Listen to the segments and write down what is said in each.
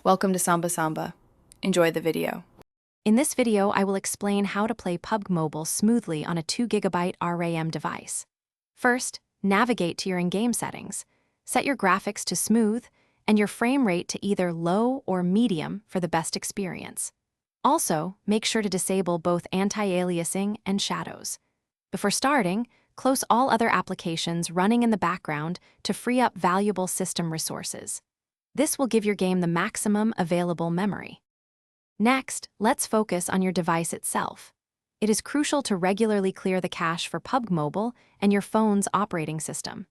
Welcome to Samba Samba. Enjoy the video. In this video, I will explain how to play PUBG Mobile smoothly on a 2GB RAM device. First, navigate to your in-game settings. Set your graphics to smooth and your frame rate to either low or medium for the best experience. Also, make sure to disable both anti-aliasing and shadows. Before starting, close all other applications running in the background to free up valuable system resources. This will give your game the maximum available memory. Next, let's focus on your device itself. It is crucial to regularly clear the cache for PUBG Mobile and your phone's operating system.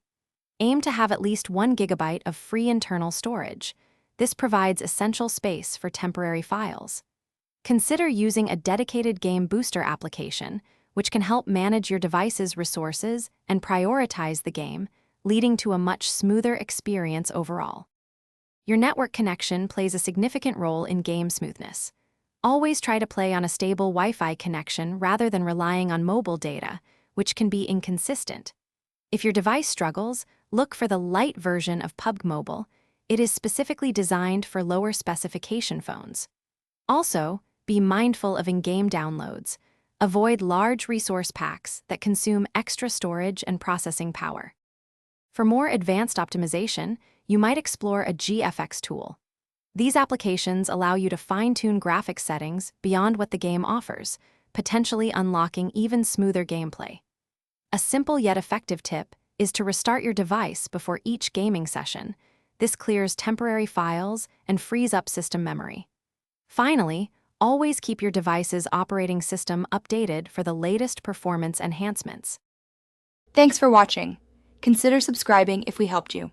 Aim to have at least 1 GB of free internal storage. This provides essential space for temporary files. Consider using a dedicated game booster application, which can help manage your device's resources and prioritize the game, leading to a much smoother experience overall. Your network connection plays a significant role in game smoothness. Always try to play on a stable Wi-Fi connection rather than relying on mobile data, which can be inconsistent. If your device struggles, look for the light version of PUBG Mobile. It is specifically designed for lower specification phones. Also, be mindful of in-game downloads. Avoid large resource packs that consume extra storage and processing power. For more advanced optimization, you might explore a GFX tool. These applications allow you to fine-tune graphics settings beyond what the game offers, potentially unlocking even smoother gameplay. A simple yet effective tip is to restart your device before each gaming session. This clears temporary files and frees up system memory. Finally, always keep your device's operating system updated for the latest performance enhancements. Thanks for watching. Consider subscribing if we helped you.